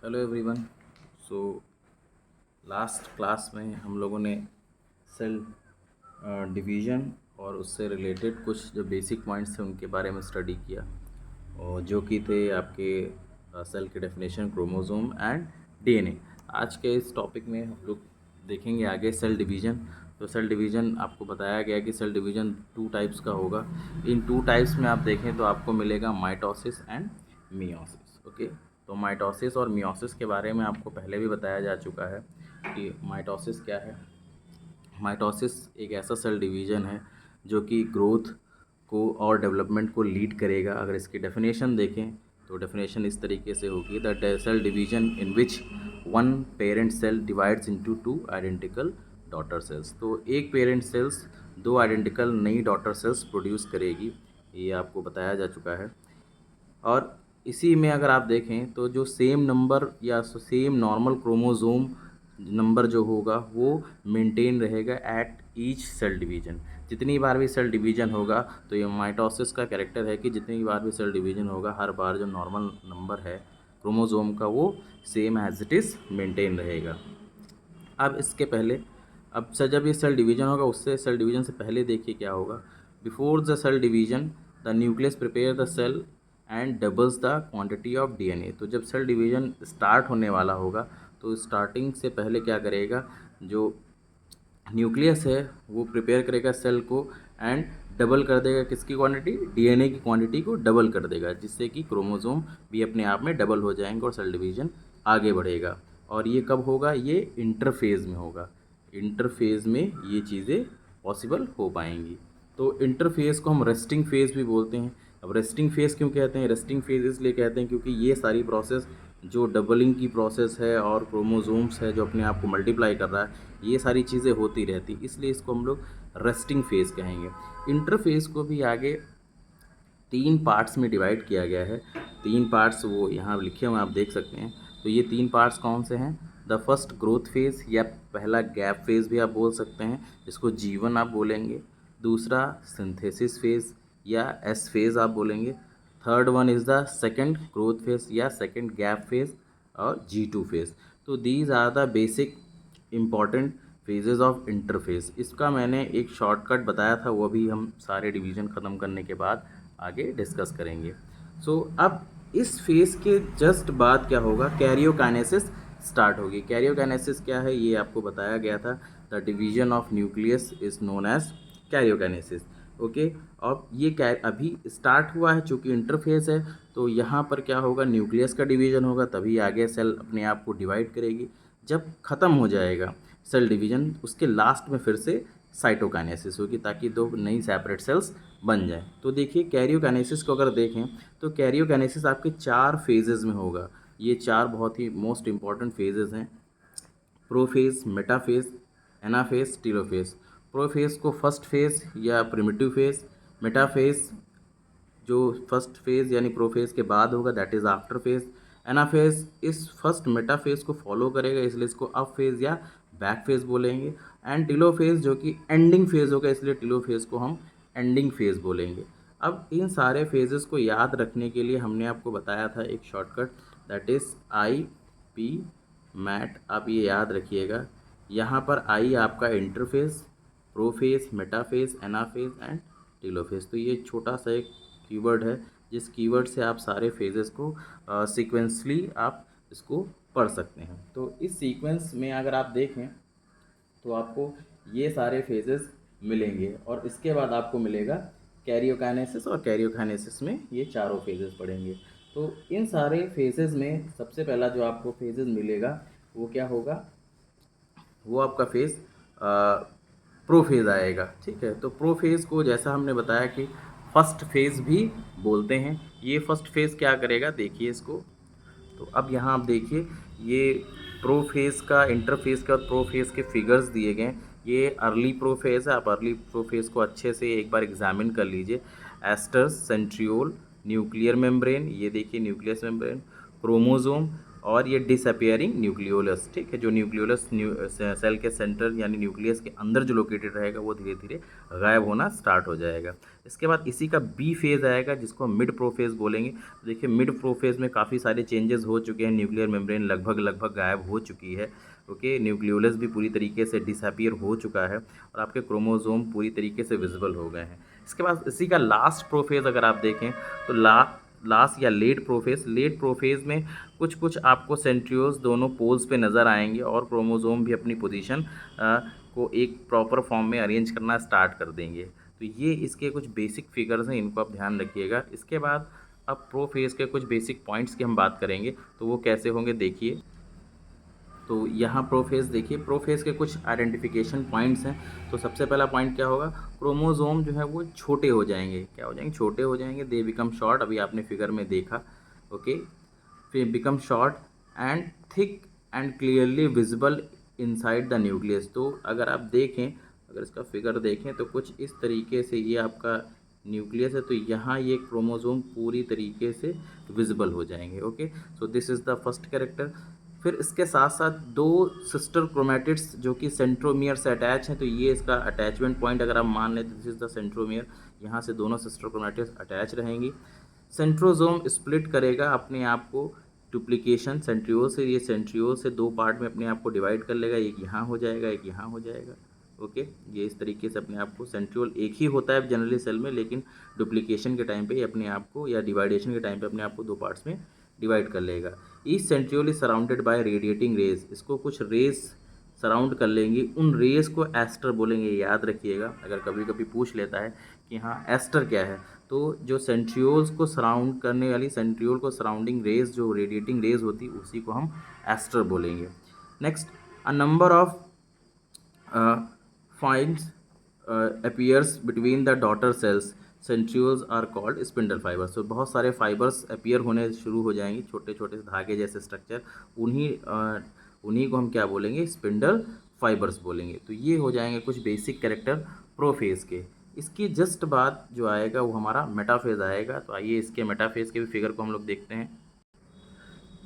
Hello everyone. So last class में हम लोगों ने सेल डिवीज़न और उससे रिलेटेड कुछ जो बेसिक पॉइंट्स थे उनके बारे में स्टडी किया, और जो कि थे आपके सेल के डेफिनेशन, क्रोमोसोम एंड डीएनए। आज के इस टॉपिक में हम लोग देखेंगे आगे सेल डिवीज़न। तो सेल डिवीज़न आपको बताया गया कि सेल डिवीज़न 2 टाइप्स का होगा। इन 2 टाइप्स में आप देखें तो आपको मिलेगा माइटोसिस एंड मियोसिस। ओके, तो माइटोसिस और मियोसिस के बारे में आपको पहले भी बताया जा चुका है कि माइटोसिस क्या है। माइटोसिस एक ऐसा सेल डिवीज़न है जो कि ग्रोथ को और डेवलपमेंट को लीड करेगा। अगर इसकी डेफिनेशन देखें तो डेफिनेशन इस तरीके से होगी, that cell division in which one parent cell divides into two identical daughter cells. तो एक पेरेंट सेल्स दो आइडेंटिकल नई डॉटर सेल्स प्रोड्यूस करेगी, ये आपको बताया जा चुका है। और इसी में अगर आप देखें तो जो सेम नंबर या सेम नॉर्मल क्रोमोसोम नंबर जो होगा वो मेंटेन रहेगा एट ईच सेल डिवीज़न। जितनी बार भी सेल डिवीज़न होगा, तो ये माइटोसिस का कैरेक्टर है कि जितनी बार भी सेल डिवीज़न होगा हर बार जो नॉर्मल नंबर है क्रोमोसोम का वो same as it is maintain रहेगा। अब इसके पहले, अब सर जब ये सेल डिवीज़न होगा उससे सेल डिवीज़न से पहले देखिए क्या होगा। Before the cell division the nucleus prepare the cell and doubles the quantity of DNA. तो जब सेल डिवीज़न स्टार्ट होने वाला होगा तो स्टार्टिंग से पहले क्या करेगा, जो न्यूक्लियस है वो प्रिपेयर करेगा सेल को एंड डबल कर देगा किसकी क्वांटिटी, डीएनए की क्वांटिटी को डबल कर देगा, जिससे कि क्रोमोसोम भी अपने आप में डबल हो जाएंगे और सेल डिवीज़न आगे बढ़ेगा। और ये कब होगा, ये इंटरफेज़ में होगा। इंटरफेज़ में ये चीज़ें पॉसिबल हो पाएंगी। तो इंटरफेज़ को हम रेस्टिंग फेज़ भी बोलते हैं। अब रेस्टिंग फेज़ क्यों कहते हैं, रेस्टिंग फेज़ इसलिए कहते हैं क्योंकि ये सारी प्रोसेस जो डबलिंग की प्रोसेस है और क्रोमोसोम्स है जो अपने आप को मल्टीप्लाई कर रहा है, ये सारी चीज़ें होती रहती, इसलिए इसको हम लोग रेस्टिंग फेज़ कहेंगे। इंटरफेज़ को भी आगे 3 पार्ट्स में डिवाइड किया गया है। 3 पार्ट्स वो यहाँ लिखे हुए हैं, आप देख सकते हैं। तो ये 3 पार्ट्स कौन से हैं, द फर्स्ट ग्रोथ फेज़ या पहला गैप फेज़ भी आप बोल सकते हैं, जिसको G1 आप बोलेंगे। दूसरा सिंथेसिस फेज़ या एस फेज़ आप बोलेंगे। Third one is the second growth phase या सेकंड गैप फेज़ और G2 फेज़। तो these are the basic important phases of interphase. इसका मैंने एक शॉर्टकट बताया था, वो भी हम सारे डिवीज़न ख़त्म करने के बाद आगे डिस्कस करेंगे। सो अब इस फेज़ के जस्ट बाद क्या होगा, कैरियोकाइनेसिस स्टार्ट होगी। कैरियोकाइनेसिस क्या है ये आपको बताया गया था, the division of nucleus is known as karyokinesis. Okay, अब ये अभी स्टार्ट हुआ है, चूँकि इंटरफेस है तो यहाँ पर क्या होगा, न्यूक्लियस का डिवीजन होगा, तभी आगे सेल अपने आप को डिवाइड करेगी। जब ख़त्म हो जाएगा सेल डिवीजन, उसके लास्ट में फिर से साइटोकाइनेसिस होगी, ताकि दो नई सेपरेट सेल्स बन जाए। तो देखिए कैरियोकाइनेसिस को अगर देखें तो कैरियोकाइनेसिस आपके 4 फेजेस में होगा। ये 4 बहुत ही मोस्ट इंपॉर्टेंट फेजेस हैं, prophase, metaphase, anaphase, telophase. Prophase को फर्स्ट फेज या प्रिमिटिव फेज, मेटाफेज जो फर्स्ट फेज़ यानी प्रोफेज़ के बाद होगा that is after phase. Anaphase इस फर्स्ट मेटाफेज़ को फॉलो करेगा, इसलिए इसको अप फेज़ या बैक फेज़ बोलेंगे। एंड टिलोफेज़ जो कि एंडिंग फेज़ होगा, इसलिए टिलोफेज़ को हम एंडिंग फेज़ बोलेंगे। अब इन सारे फेजेस को याद रखने के लिए हमने आपको बताया था एक shortcut, that is I P MAT. आप ये याद रखिएगा, यहाँ पर आई आपका interphase, prophase, metaphase, anaphase and telophase. तो ये छोटा सा एक कीवर्ड है, जिस कीवर्ड से आप सारे फेजेस को सीक्वेंसली आप इसको पढ़ सकते हैं। तो इस सीक्वेंस में अगर आप देखें तो आपको ये सारे फेजेस मिलेंगे, और इसके बाद आपको मिलेगा कैरियोकाइनेसिस, और कैरियोकाइनेसिस में ये चारों फेजेस पढ़ेंगे। तो इन सारे फेजेस में सबसे पहला जो आपको फेजेस मिलेगा वो क्या होगा, वो आपका फेज़ प्रोफेज़ आएगा। ठीक है, तो प्रोफेज़ को जैसा हमने बताया कि फर्स्ट फेज़ भी बोलते हैं। ये फर्स्ट फेज़ क्या करेगा, देखिए इसको। तो अब यहाँ आप देखिए, ये प्रोफेज़ का, इंटरफेज़ का प्रोफेज़ के फिगर्स दिए गए हैं। ये अर्ली प्रोफेज़ है, आप अर्ली प्रोफेज़ को अच्छे से एक बार एग्जामिन कर लीजिए। एस्टर्स, सेंट्रियोल, न्यूक्लियर मेम्ब्रेन, ये देखिए न्यूक्लियस मेम्ब्रेन, क्रोमोसोम और ये डिसअपियरिंग न्यूक्लियोलस, ठीक है, जो न्यूक्लियोलस सेल के सेंटर यानी न्यूक्लियस के अंदर जो लोकेटेड रहेगा वो धीरे धीरे गायब होना स्टार्ट हो जाएगा। इसके बाद इसी का बी फेज़ आएगा जिसको हम मिड प्रोफेज बोलेंगे। तो देखिए मिड प्रोफेज में काफ़ी सारे चेंजेस हो चुके हैं, न्यूक्लियर मेम्ब्रेन लगभग गायब हो चुकी है। ओके, न्यूक्लियोलस भी पूरी तरीके से डिसअपियर हो चुका है और आपके क्रोमोसोम पूरी तरीके से विजिबल हो गए हैं। इसके बाद इसी का लास्ट प्रोफेज अगर आप देखें तो लास्ट या लेट प्रोफेज में कुछ कुछ आपको सेंट्रियोल्स दोनों पोल्स पे नज़र आएंगे और क्रोमोसोम भी अपनी पोजीशन को एक प्रॉपर फॉर्म में अरेंज करना स्टार्ट कर देंगे। तो ये इसके कुछ बेसिक फिगर्स हैं, इनको आप ध्यान रखिएगा। इसके बाद अब प्रोफेज के कुछ बेसिक पॉइंट्स की हम बात करेंगे, तो वो कैसे होंगे देखिए। तो यहाँ प्रोफेज देखिए, प्रोफेज के कुछ आइडेंटिफिकेशन पॉइंट्स हैं। तो सबसे पहला पॉइंट क्या होगा, क्रोमोसोम जो है वो छोटे हो जाएंगे। क्या हो जाएंगे? छोटे हो जाएंगे। दे बिकम शॉर्ट, अभी आपने फिगर में देखा। ओके, फिर become short and thick and clearly visible inside the nucleus. तो अगर आप देखें, अगर इसका फिगर देखें तो कुछ इस तरीके से ये आपका न्यूक्लियस है, तो यहाँ ये क्रोमोसोम पूरी तरीके से विजिबल हो जाएंगे। Okay, so this is the first character. फिर इसके साथ साथ दो सिस्टर क्रोमैटिड्स जो कि सेंट्रोमियर से अटैच हैं, तो ये इसका अटैचमेंट पॉइंट अगर आप मान लें तो दिस इज़ द सेंट्रोमियर। यहाँ से दोनों सिस्टर क्रोमैटिड्स अटैच रहेंगी। सेंट्रोसोम स्प्लिट करेगा अपने आप को, डुप्लीकेशन सेंट्रियोल से, ये सेंट्रियोल से दो पार्ट में अपने आप को डिवाइड कर लेगा, एक यहाँ हो जाएगा, एक यहाँ हो जाएगा। ओके, ये इस तरीके से अपने आप को, सेंट्रियोल एक ही होता है जनरली सेल में, लेकिन डुप्लीकेशन के टाइम पे ये अपने आप को या डिवाइडेशन के टाइम पे अपने आप को दो पार्ट्स में डिवाइड कर लेगा। Each centriole is surrounded by radiating rays, इसको कुछ रेज सराउंड कर लेंगी। उन रेज को एस्टर बोलेंगे, याद रखिएगा, अगर कभी कभी पूछ लेता है कि हाँ एस्टर क्या है, तो जो सेंट्रियोल्स को सराउंड करने वाली, सेंट्रियोल को सराउंडिंग रेज जो रेडिएटिंग रेज होती उसी को हम एस्टर बोलेंगे। Next, a number of fines appears between the daughter cells centrioles are called spindle fibres. तो बहुत सारे फाइबर्स अपीयर होने शुरू हो जाएंगे, छोटे छोटे धागे जैसे स्ट्रक्चर, उन्हीं को हम क्या बोलेंगे? स्पिंडल फाइबर्स बोलेंगे। तो ये हो जाएंगे कुछ बेसिक कैरेक्टर प्रोफेज के। इसकी जस्ट बाद जो आएगा वो हमारा मेटाफेज आएगा। तो आइए इसके मेटाफेज के भी फिगर को हम लोग देखते हैं।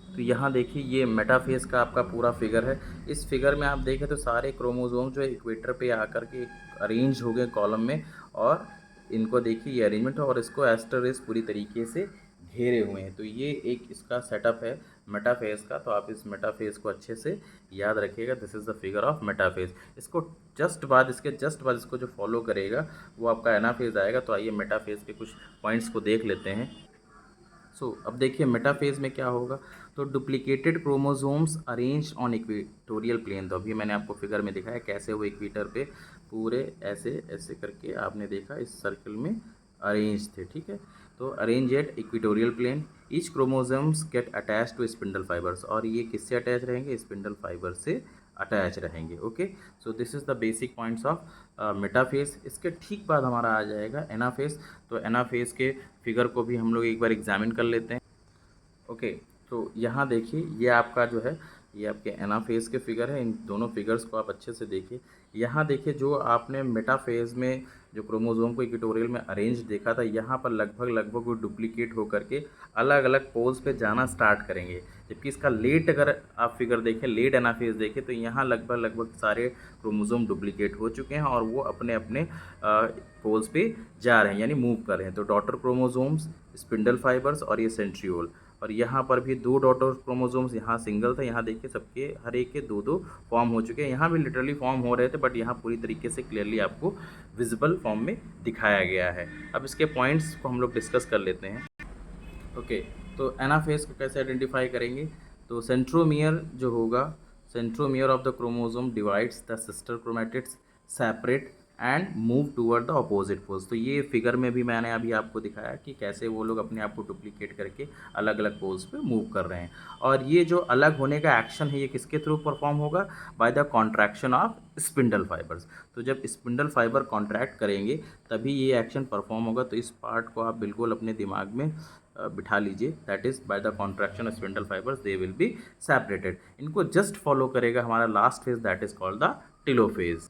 तो यहाँ देखिए ये मेटाफेज का आपका पूरा फिगर है। इस फिगर में आप देखें तो सारे क्रोमोसोम जो है इक्वेटर पे आकर के अरेंज हो गए कॉलम में, और इनको देखिए ये अरेंजमेंट है, और इसको एस्टर रेस पूरी तरीके से घेरे हुए हैं। तो ये एक इसका सेटअप है मेटाफेज का। तो आप इस मेटाफेज को अच्छे से याद रखिएगा। This is the figure of metaphase. इसको जस्ट बाद इसको जो फॉलो करेगा वो आपका एनाफेज आएगा। तो आइए मेटाफेज के कुछ पॉइंट्स को देख लेते हैं। अब देखिए मेटाफेज में क्या होगा। तो duplicated chromosomes arrange on equatorial plane. तो अभी मैंने आपको फिगर में दिखाया कैसे वो इक्वेटर पे पूरे ऐसे ऐसे करके आपने देखा इस सर्कल में अरेंज थे, ठीक है। तो arrange at equatorial plane, each chromosomes get attach to spindle fibres. और ये किससे अटैच रहेंगे? स्पिंडल फाइबर से अटैच रहेंगे। Okay, so this is the basic points of metaphase. इसके ठीक बाद हमारा आ जाएगा एनाफेज। तो एनाफेज के फिगर को भी हम लोग एक बार एग्जामिन कर लेते हैं। ओके, तो यहाँ देखिए ये आपका जो है ये आपके एनाफेज के फिगर है। इन दोनों फिगर्स को आप अच्छे से देखिए। यहाँ देखिए जो आपने मेटाफेज में जो क्रोमोसोम को इक्वेटोरियल में अरेंज देखा था, यहाँ पर लगभग वो डुप्लीकेट होकर के अलग अलग पोल्स पे जाना स्टार्ट करेंगे। जबकि इसका लेट अगर आप फिगर देखें, लेट एनाफेज देखें, तो यहाँ लगभग सारे क्रोमोसोम डुप्लीकेट हो चुके हैं और वो अपने अपने पोल्स पे जा रहे हैं, यानी मूव कर रहे हैं। तो डॉटर क्रोमोसोम्स, स्पिंडल फाइबर्स और ये सेंट्रियोल। और यहाँ पर भी दो डॉटर क्रोमोसोम्स, यहाँ सिंगल था, यहाँ देखिए सबके हर एक के दो दो फॉर्म हो चुके हैं। यहाँ भी लिटरली फॉर्म हो रहे थे, बट यहाँ पूरी तरीके से क्लियरली आपको विजिबल फॉर्म में दिखाया गया है। अब इसके पॉइंट्स को हम लोग डिस्कस कर लेते हैं। ओके, तो एनाफेज को कैसे आइडेंटिफाई करेंगे? तो सेंट्रोमियर जो होगा, centromere of the chromosome divides the sister chromatids separate and move toward the opposite poles. तो ये फिगर में भी मैंने अभी आपको दिखाया कि कैसे वो लोग अपने आप को डुप्लीकेट करके अलग अलग पोल्स पे मूव कर रहे हैं। और ये जो अलग होने का एक्शन है ये किसके थ्रू परफॉर्म होगा? By the contraction of spindle fibres. तो जब स्पिंडल फाइबर कॉन्ट्रैक्ट करेंगे तभी ये एक्शन परफॉर्म होगा। तो इस पार्ट को आप बिल्कुल अपने दिमाग में बिठा लीजिए। That is by the contraction of spindle fibres they will be separated. इनको जस्ट फॉलो करेगा हमारा last phase, that is called the telophase.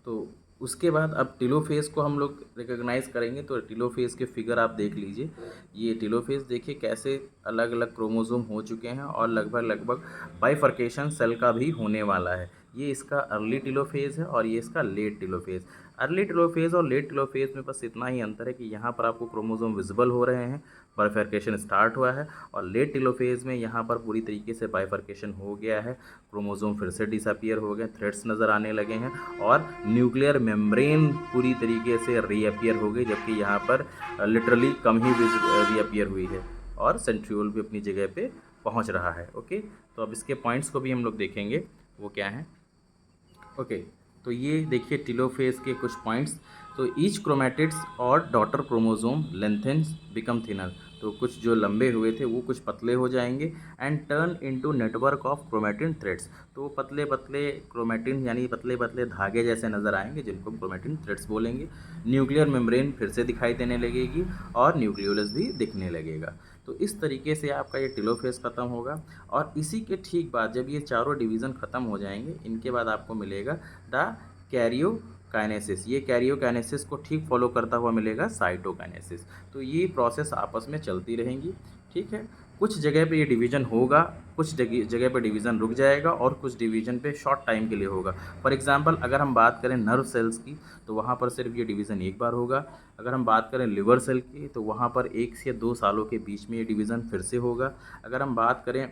तो उसके बाद अब टेलोफेज़ को हम लोग रिकॉग्नाइज़ करेंगे, तो टेलोफेज़ के फिगर आप देख लीजिए। ये टेलोफेज़ देखिए कैसे अलग अलग क्रोमोसोम हो चुके हैं और लगभग लगभग बाइफर्केशन सेल का भी होने वाला है। ये इसका अर्ली टेलोफेज़ है और ये इसका लेट टेलोफेज़। अर्ली टेलोफेज़ और लेट टेलोफेज़ में बस इतना ही अंतर है कि यहाँ पर आपको क्रोमोसोम विजिबल हो रहे हैं, बाइफर्केशन स्टार्ट हुआ है, और लेट टेलोफेज़ में यहाँ पर पूरी तरीके से बाइफर्केशन हो गया है, क्रोमोसोम फिर से डिसअपीयर हो गए, थ्रेड्स नज़र आने लगे हैं और न्यूक्लियर मेम्ब्रेन पूरी तरीके से रीअपीयर हो गई, जबकि यहाँ पर लिटरली कम ही रीअपीयर हुई है और सेंट्रियोल भी अपनी जगह पे पहुँच रहा है। ओके, तो अब इसके पॉइंट्स को भी हम लोग देखेंगे वो क्या हैं। ओके, तो ये देखिए टेलोफेज़ के कुछ पॉइंट्स। तो ईच क्रोमैटिड्स और डॉटर क्रोमोसोम लेंथेन्स बिकम थिनर, तो कुछ जो लंबे हुए थे वो कुछ पतले हो जाएंगे, and turn into network of chromatin threads, तो पतले पतले क्रोमैटिन यानी पतले पतले धागे जैसे नज़र आएंगे जिनको क्रोमैटिन थ्रेड्स बोलेंगे। न्यूक्लियर मेम्ब्रेन फिर से दिखाई देने लगेगी और न्यूक्लियोलस भी दिखने लगेगा। तो इस तरीके से आपका ये टेलोफेज़ ख़त्म होगा, और इसी के ठीक बाद जब ये चारों डिवीज़न ख़त्म हो जाएंगे, इनके बाद आपको मिलेगा द कैरियोकाइनेसिस। ये कैरियोकाइनेसिस को ठीक फॉलो करता हुआ मिलेगा साइटोकाइनेसिस। तो ये प्रोसेस आपस में चलती रहेंगी, ठीक है। कुछ जगह पे ये डिवीज़न होगा, कुछ जगह पे डिवीज़न रुक जाएगा और कुछ डिवीज़न पे शॉर्ट टाइम के लिए होगा। फॉर एग्जांपल अगर हम बात करें नर्व सेल्स की, तो वहाँ पर सिर्फ ये डिवीज़न एक बार होगा। अगर हम बात करें लिवर सेल की, तो वहाँ पर 1 से 2 सालों के बीच में ये डिवीज़न फिर से होगा। अगर हम बात करें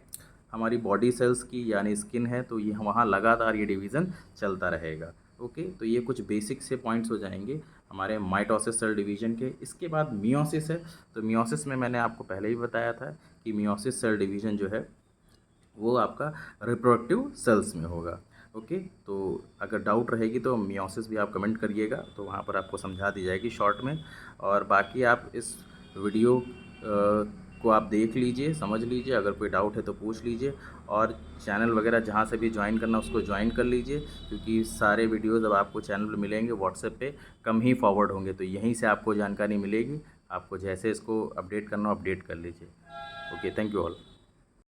हमारी बॉडी सेल्स की यानी स्किन है, तो ये वहाँ लगातार ये डिवीज़न चलता रहेगा। ओके, तो ये कुछ बेसिक से पॉइंट्स हो जाएंगे हमारे माइटोसिस सेल डिवीज़न के। इसके बाद मियोसिस है। तो मियोसिस में मैंने आपको पहले ही बताया था कि मियोसिस सेल डिवीज़न जो है वो आपका रिप्रोडक्टिव सेल्स में होगा। ओके, तो अगर डाउट रहेगी तो मियोसिस भी आप कमेंट करिएगा, तो वहाँ पर आपको समझा दी जाएगी शॉर्ट में। और बाकी आप इस वीडियो को आप देख लीजिए, समझ लीजिए, अगर कोई डाउट है तो पूछ लीजिए, और चैनल वगैरह जहाँ से भी ज्वाइन करना उसको ज्वाइन कर लीजिए, क्योंकि सारे वीडियोज़ अब आपको चैनल पर मिलेंगे, व्हाट्सएप पे कम ही फॉरवर्ड होंगे, तो यहीं से आपको जानकारी मिलेगी। आपको जैसे इसको अपडेट करना अपडेट कर लीजिए। Okay, thank you all.